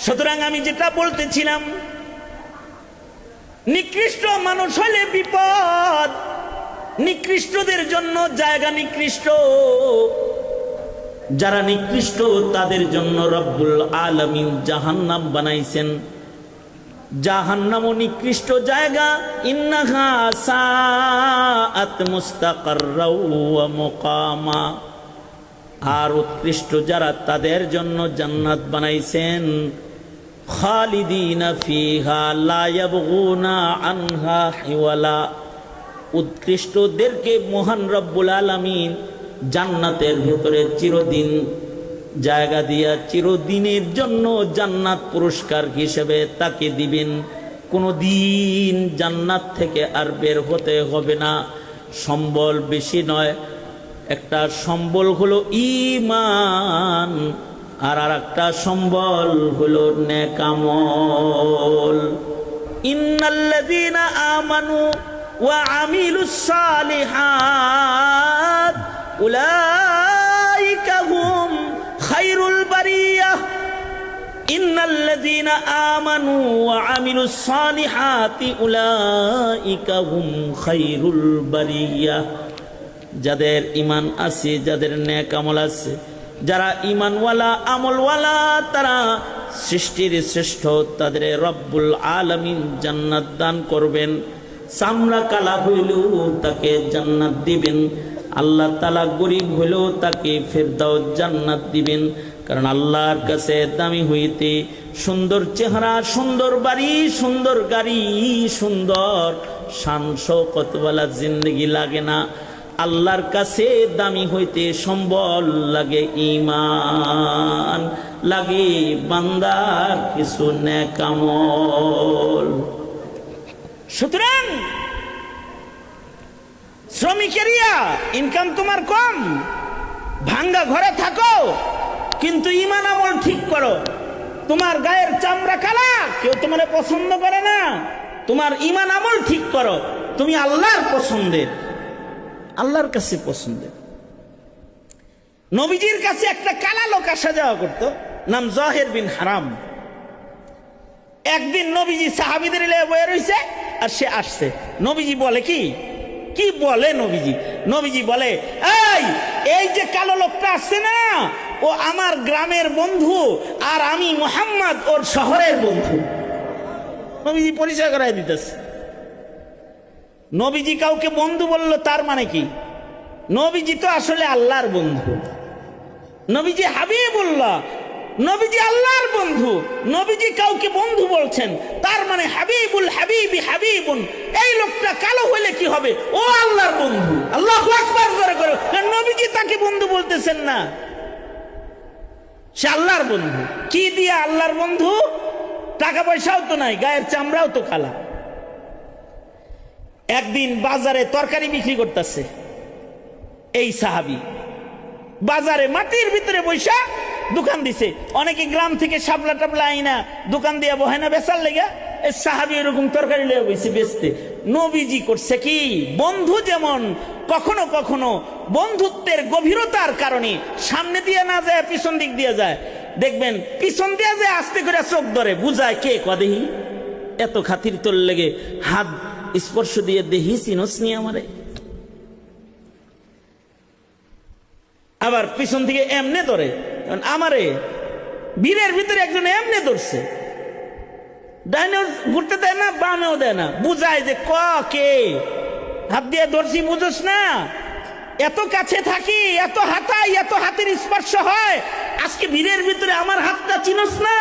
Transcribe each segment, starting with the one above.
সুতরাং আমি যেটা বলতেছিলাম, নিকৃষ্ট মানুষ হলে বিপদ, নিকৃষ্টদের জন্য জায়গা নিকৃষ্ট, যারা নিকৃষ্ট তাদের জন্য রব্বুল আলামিন জাহান্নাম বানাইছেন। জাহান্নামও নিকৃষ্ট জায়গা, ইন্নাহা সাআত মুস্তাকাররা ওয়া মুকামা। আর উৎকৃষ্ট যারা, তাদের জন্য জান্নাত বানাইছেন, খালিদিনা ফিহা লা ইয়াবগুনা আনহা হিওয়ালা। উৎকৃষ্টদেরকে মহান রব্বুল আলামিন জান্নাতের ভিতরে চিরদিন জায়গা দিয়া চিরদিনের জন্য জান্নাত পুরস্কার হিসেবে তাকে দিবেন। কোনো দিন জান্নাত থেকে আর বের হতে হবে না। সম্বল বেশি নয়, একটা সম্বল হলো ঈমান, আর একটা সম্বল হলো নেক আমল। ইন্নাল্লাযীনা আমানু ওয়া আমিলুস সালিহাত উলাইকা হুম খায়রুল বারিয়াহ। ইন্নাল্লাযীনা আমানু ওয়া আমিলুস সালিহাতি উলাইকা হুম খায়রুল বারিয়াহ। যাদের ঈমান আছে, যাদের নেক আমল আছে, যারা ঈমানওয়ালা আমলওয়ালা, তারা সৃষ্টির শ্রেষ্ঠ, তাদের রব্বুল আলামিন জান্নাত দান করবেন। চামড়া কালা হইলেও তাকে জান্নাত দিবেন। আল্লাহ তাআলা গরিব হইলেও তাকে ফেরদাউস জান্নাত দিবেন। কারণ আল্লাহর কাছে দামি হইতে সুন্দর চেহারা, সুন্দর বাড়ি, সুন্দর গাড়ি, সুন্দর শান শওকতওয়ালা জিন্দেগি লাগে না। আল্লাহর কাছে দামি হইতে সম্বল লাগে ঈমান, লাগে বান্দার কিছু নেক আমল। সুতরাং শ্রমিকেরিয়া ইনকাম তোমার কম, ভাঙ্গা ঘরে থাকো, কিন্তু ঈমান আমল ঠিক করো। তোমার গায়ের চামড়া কালা, কেউ তোমার পছন্দ করে না, তোমার ঈমান আমল ঠিক করো, তুমি আল্লাহর পছন্দের, আল্লাহর কাছে পছন্দের। নবীজির কাছে একটা কালা লোক আসা যাওয়া করতো, নাম জহের বিন হারাম। একদিন নবীজি সাহাবীদের বয়ে রইছে, আর সে আসছে। নবীজি বলে কি বলে নবীজি বলে, এই যে কালো লোকটা আসছে না, ও আমার গ্রামের বন্ধু, আর আমি মুহাম্মদ ওর শহরের বন্ধু। নবীজি পরিচয় করাই দিতেছে। নবীজি কাউকে বন্ধু বলল, তার মানে কি? নবীজি তো আসলে আল্লাহর বন্ধু। নবীজি হাবিবুল্লাহ, নবীজি আল্লাহর বন্ধু। নবীজি কাউকে বন্ধু বলছেন, তার মানে হাবিবুল হাবিবি হাবিবুন। এই লোকটা কালো হইলে কি হবে? ও আল্লাহর বন্ধু। আল্লাহু আকবার করে করে নবীজি তাকে বন্ধু বলতেছেন না, সে আল্লাহর বন্ধু। কি দিয়ে আল্লাহর বন্ধু? টাকা পয়সাও তো নাই, গায়ের চামড়াও তো কালা। একদিন বাজারে তরকারি বিক্রি করতেছে এই সাহাবী, বাজারে মাটির ভিতরে বৈশা দোকান দিছে। অনেকে গ্রাম থেকে শাপলা টাপলা আইনা দোকান দিয়ে বহে না বেচার লেগা, এই সাহাবী এরকম তরকারি লেগে বইছে বেচতে। নবীজি করছে কি? বন্ধু যেমন কখনো কখনো বন্ধুত্বের গভীরতার কারণে সামনে দিয়ে না যায়, পিছন দিক দিয়ে যায়। দেখবেন পিছন দিয়ে যায়, আস্তে করে চোখ ধরে বুঝায়, কে কদেহি এত খাতির তোর লেগে হাত স্পর্শ দিয়ে দেহি চিনস নি আমারে। আবার পিছন থেকে এমনে ধরে, আমারে বীরের ভিতরে একজন এমনে ধরছে, ডাইনেও ঘুরতে দেয় না, বামেও দেয় না, বুঝায় যে কে হাত দিয়ে ধরছি, বুঝোস না? এত কাছে থাকি, এত হাতাই, এত হাতের স্পর্শ হয়, আজকে বীরের ভিতরে আমার হাতটা চিনস না,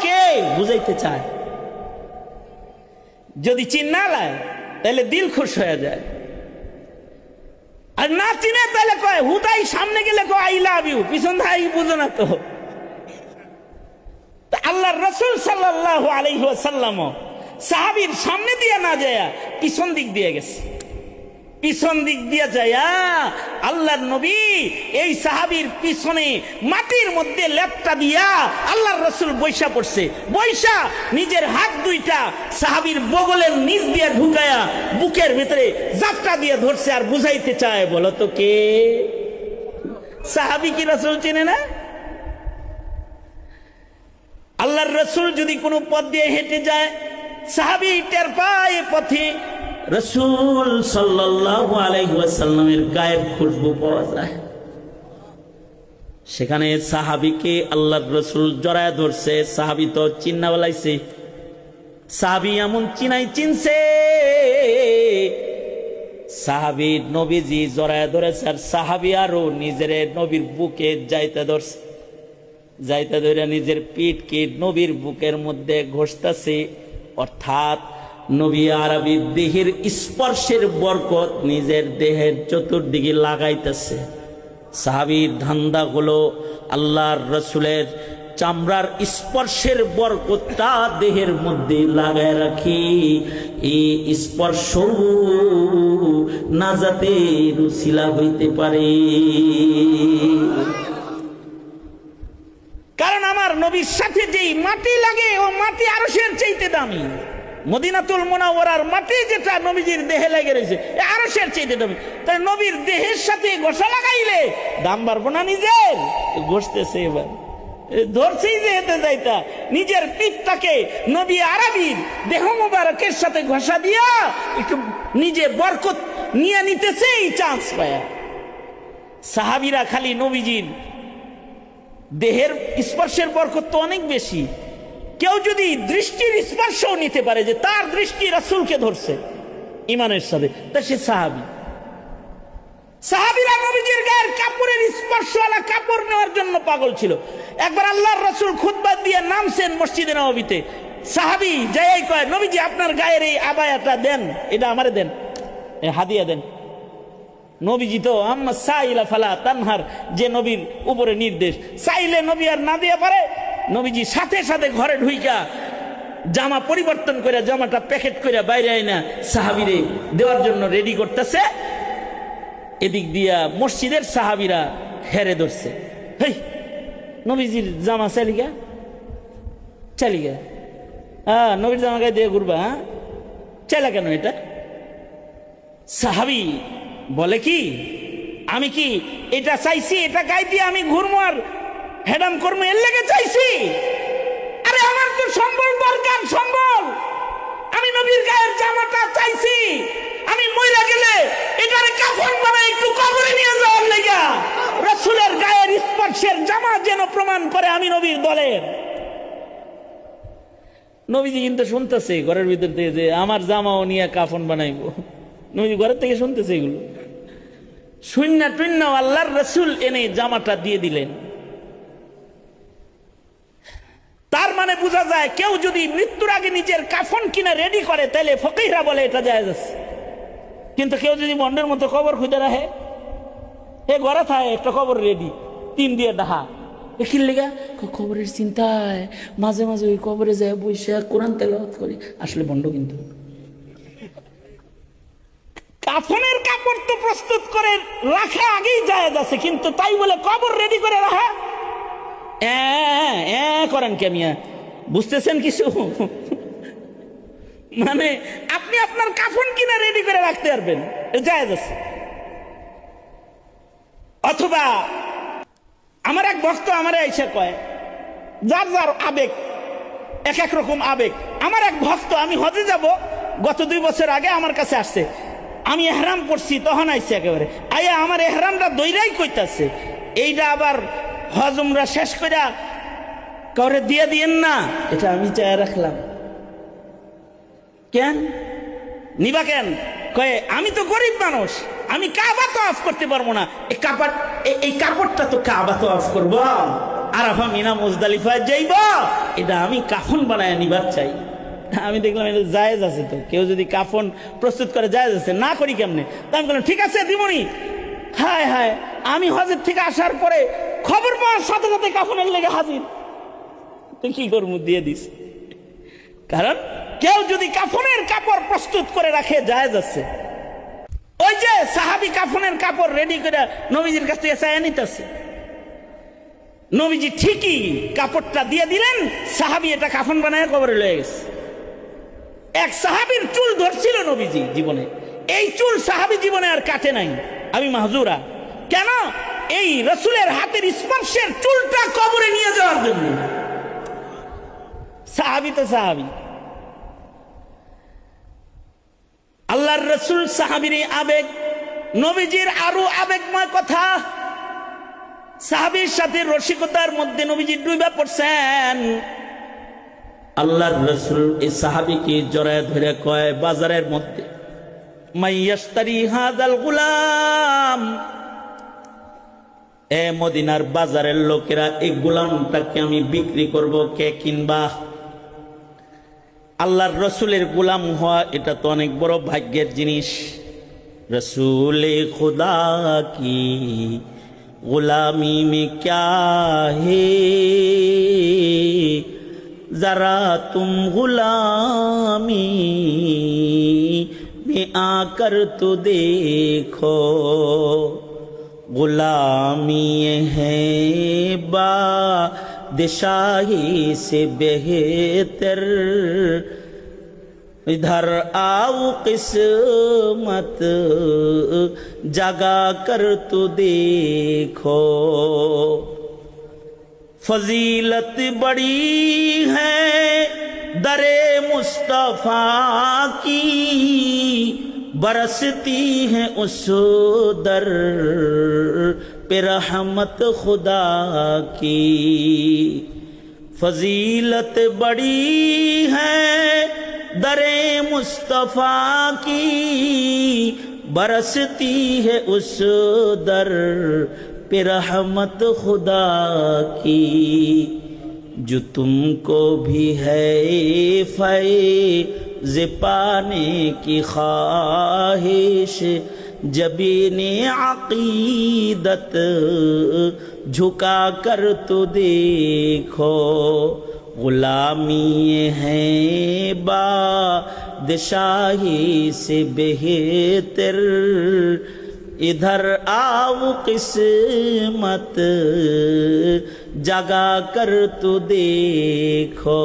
কে বুঝাইতে চায়। যদি চিন না লায় তাহলে দিল খুশ হয়ে যায়, আর না চিনে তাহলে কয় হুদাই, সামনে গেলে কয় আই লাভ ইউ, পিছন ধাই বুঝো না তো। আল্লাহর রাসূল সাল্লাল্লাহু আলাইহি ওয়াসাল্লাম সাহাবীর সামনে দিয়ে না যায়, পিছন দিক দিয়ে গেছে। পিছন দিক দিয়ে যায় আল্লাহর নবী এই সাহাবীর পিছনে মাটির মধ্যে লেপটা দিয়া আল্লাহর রাসূল বৈশা পড়ছে। বৈশা নিজের হাত দুইটা সাহাবীর বগলের নিচ দিয়ে ঢুকায়া বুকের ভিতরে জাপটা দিয়ে ধরছে, আর বুঝাইতে চায়, বলো তো কে? সাহাবী কি রাসূল চেনে না? আল্লাহর রসুল যদি কোনো পথ দিয়ে হেঁটে যায়, সাহাবী টের পায় পথে রসুল সাল্লাল্লাহু আলাইহি ওয়াসাল্লামের গায়ের খুশবু পাওয়া যায়। সেখানে সাহাবীকে আল্লাহর রসুল জড়ায় ধরছে। সাহাবী তো চিন্না বলাইছে, সাহাবী এমন চিনছে, সাহাবী নবীজি জড়ায় ধরেছে, আর সাহাবী আরো নিজের নবীর বুকে যাইতে ধরছে, যাইতে ধরে নিজের পিঠকে নবীর বুকের মধ্যে ঘষতেছে। অর্থাৎ নবী আরবীর দেহের স্পর্শের বরকত নিজের দেহের চতুর্দিকে লাগাইতেছে। সাহাবীর ধান্দা হলো আল্লাহর রসুলের চামড়ার স্পর্শের বরকতটা দেহের মধ্যে লাগায় রাখি, এই স্পর্শ নাজাতের উসিলা হইতে পারে। কারণ আমার নবীর সাথে যেই মাটি লাগে ও মাটি আরশের চাইতে দামি। মদিনাতুল মুনাওয়ারার মাটি যেটা নবীজির দেহে লেগে রয়েছে আরশের চাইতে দামি। তাই নবীর দেহের সাথে ঘষা লাগাইলে দাম বাড়বো না নিজের? ঘষতেছে, এবার ধরছেই যেতে যাইতা নিজের পিঠটাকে নবী আরবীর দেহ মুবারকের সাথে ঘষা দিয়া একটু নিজে বরকত নিয়ে নিতেছে এই চান্স পায়া। সাহাবীরা খালি নবীজির দেহের স্পর্শের বরকত তো অনেক বেশি। কেউ যদি দৃষ্টির স্পর্শও নিতে পারে যে তার দৃষ্টি রাসূলকে ধরছে ইমানের সাথে, তা সে সাহাবী। সাহাবীরা নবীজির গায়ের কাপড়ের স্পর্শওয়ালা কাপড় নেওয়ার জন্য পাগল ছিল। একবার আল্লাহর রাসূল খুতবা দিয়ে নামছেন মসজিদে নববীতে, সাহাবী যাই কয়, নবীজি আপনার গায়ের এই আবায়াটা দেন, এটা আমারে দেন, হাদিয়া দেন। নবীজি তো আম্মা সাইলা ফালা তানহার, যে নবীর উপরে নির্দেশ, চাইলে নবী আর না দিয়া পারে। নবীজি সাথে সাথে ঘরে ঢুইকা জামা পরিবর্তন করে জামাটা প্যাকেট করে বাইরে আইনা সাহাবীরে দেওয়ার জন্য রেডি করতেছে। এদিক দিয়া মসজিদের সাহাবীরা হেরে ধরছে, হেই নবীজির জামা চালিগা চালিগা, হ্যাঁ নবীর জামা গায়ে দিয়ে ঘুরবা, হ্যাঁ চালা কেন এটা? সাহাবী বলে কি, আমি কি এটা চাইছি এটা গায়ে দিয়ে আমি ঘুরবো আর হেডাম করবো এর লেগে চাইছি? আরে আমার তো সম্বল দরকার, সম্বল। আমি নবীর গায়ের জামাটা চাইছি, আমি মইরা গেলে এটারে কাফন বানাই একটু কবরে নিয়ে যাওয়ার লেগা। রাসূলের গায়ের স্পর্শের জামা যেন প্রমাণ করে আমি নবীর দলের। নবীজি কিন্তু শুনতেছে ঘরের ভিতর থেকে যে আমার জামাও নিয়ে কাফন বানাইবো। নবীজি ঘরের থেকে শুনতেছে এগুলো, শূন্য টুন্য আল্লাহর রাসূল এনে জামাটা দিয়ে দিলেন। তার মানে বোঝা যায় কেউ যদি মৃত্যুর আগে নিজের কাফন কিনা রেডি করে তাহলে ফকিহরা বলে এটা জায়েজ আছে। কিন্তু কেউ যদি মন্ডের মতো কবর খুঁজে রাখে, এ ঘরে থাকে একটা কবর রেডি, 3 দিয়ে ডাহা, কি লেগা কবরের চিন্তায় মাঝে মাঝে ওই কবরে যায় বসে কোরআন তেলাওয়াত করি, আসলে বন্ড। কিন্তু কাফনের কাপড় তো প্রস্তুত করে রাখা আগেই জায়েজ আছে, কিন্তু তাই বলে কবর রেডি করে রাখা করেন কে মিয়া? বুঝতেছেন কিছু? মানে আপনি আপনার কাফন কিনা রেডি করে রাখতে পারবেন, জায়েজ আছে। অথবা আমার এক ভক্ত আমারে এসে কয়, যার যার আবেগ এক এক রকম আবেগ। আমার এক ভক্ত, আমি হজে যাব গত 2 বছর আগে আমার কাছে আসছে, আমি এহরাম করছি তখন আইছে একেবারে আয়া আমার এহরামটা দইরাই কইতাছে, এইটা আবার হজ উমরা শেষ কইরা কাউরে দিয়ে দিয়েন না, এটা আমি চাই রাখলাম। কেন নিবা কেন? কয়ে আমি তো গরিব মানুষ, আমি কাবা তো অফ করতে পারবো না, এই কাপড়টা তো কাবা তো অফ করবো, আরাফা মিনা মুজদালিফায় যাইব, এটা আমি কাফন বানায় নিবার চাই। আমি দেখলাম এটা জায়েজ আছে, তো কেউ যদি কাফন প্রস্তুত করে জায়েজ আছে, না করি কেমনে? তা আমি বললাম ঠিক আছে দিবনি। হায় হায়, আমি হজের থেকে আসার পরে খবর পাওয়ার সাথে সাথে কাফনের লেগে হাজির, তো কি করবো, দিয়ে দিস। কারণ কেউ যদি কাফনের কাপড় প্রস্তুত করে রাখে জায়েজ আছে। ওই যে সাহাবী কাফনের কাপড় রেডি করে নবীজির কাছ থেকে চাইয়া নিতেছে, নবীজি ঠিকই কাপড়টা দিয়ে দিলেন, সাহাবী এটা কাফন বানায় কবরে লয়ে গেছে। এক সাহাবীর চুল ধরছিল নবীজি জীবনে, এই চুল সাহাবী জীবনে আর কাটে নাই। আমি মাহজুরা কেন? এই রাসূলের হাতের স্পর্শের চুলটা কবরে নিয়ে যাওয়ার জন্য। সাহাবী তো সাহাবী। আল্লাহর রাসূল সাহাবীর আবেগ, নবীজির আরো আবেগময় কথা, সাহাবীর সাথে রসিকতার মধ্যে নবীজি ডুবে পড়ছেন। আল্লাহর রাসূল এই সাহাবীকে জড়ায় ধরে কয় বাজারের মধ্যে, মাইয়াশতারি হাযাল গুলাম, এ মদিনার বাজারের লোকেরা এই গোলামটাকে আমি বিক্রি করব, কে কিনবা? আল্লাহর রসুলের গোলাম হওয়া এটা তো অনেক বড় ভাগ্যের জিনিস। রসুলে খুদা কি গোলামি মে ক্যা হে, জরা তুম গোলামি মে আকর তো দেখো, गुलामी है बादशाही से बेहतर, इधर आओ किस्मत जगा कर तो देखो, फजीलत बड़ी है दरे मुस्तफा की, बरसती है उस दर पे रहमत खुदा की, फजीलत बड़ी है दरे मुस्तफा की, बरसती है उस दर पे रहमत खुदा की, जो तुमको भी है फैज़ पाने की ख्वाहिश, जबीने अक़ीदत झुका कर तो देखो, गुलामी है बादशाही से बेहतर, इधर आओ किस्मत जगा कर तो देखो।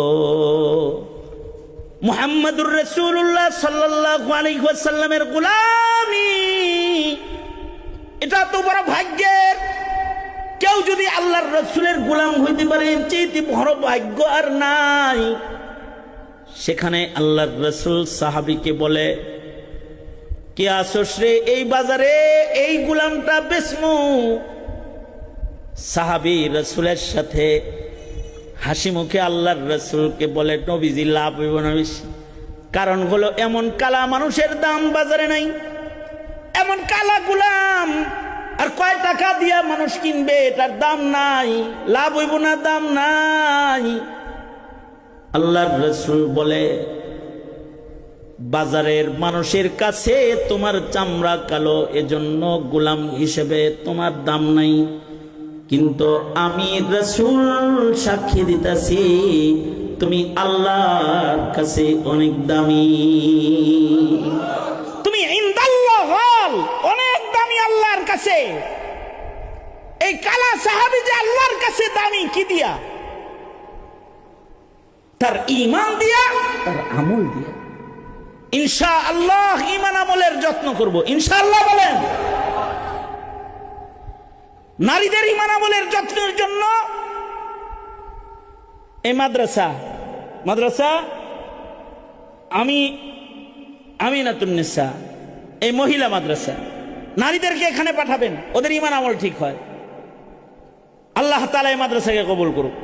মুহাম্মদুর রাসূলুল্লাহ সাল্লাল্লাহু আলাইহি ওয়াসাল্লামের গোলামি এটা তো বড় ভাগ্যের। কেউ যদি আল্লাহর রাসূলের গোলাম হইতে পারে এর চেয়ে বড় ভাগ্য আর নাই। সেখানে আল্লাহর রাসূল সাহাবীকে বলে, কে আসোস রে এই বাজারে, এই গোলামটা বেচমু। সাহাবী রাসূলের সাথে হাসি মুখে আল্লাহর রাসূলকে বলে, নবীজি লাভ হইব না বেশি, কারণ হলো এমন কালা মানুষের দাম বাজারে নাই, এমন কালা গোলাম আর কয় টাকা দিয়া মানুষ কিনবে, এটার দাম নাই, লাভ হইব না, দাম নাই। আল্লাহর রাসূল বলে, বাজারের মানুষের কাছে তোমার চামড়া কালো, এজন্য গোলাম হিসেবে তোমার দাম নাই, কিন্তু আমি রাসূল সাক্ষী দিতেছি তুমি আল্লাহর কাছে অনেক দামি, তুমি ইনদাল্লাহ অনেক দামি আল্লাহর কাছে। এই কালা সাহাবী যে আল্লাহর কাছে দামি কি দিয়া? তার ঈমান দিয়া, তার আমল দিয়া। ইনশাআল্লাহ ঈমান আমলের যত্ন করব, ইনশাআল্লাহ বলেন। নারীদের ঈমান আমলের যত্নের জন্য এই মাদ্রাসা আমিনাতুন নিসা, এই মহিলা মাদ্রাসা, নারীদেরকে এখানে পাঠাবেন, ওদের ঈমান আমল ঠিক হয়। আল্লাহ তাআলা এই মাদ্রাসাকে কবুল করুক।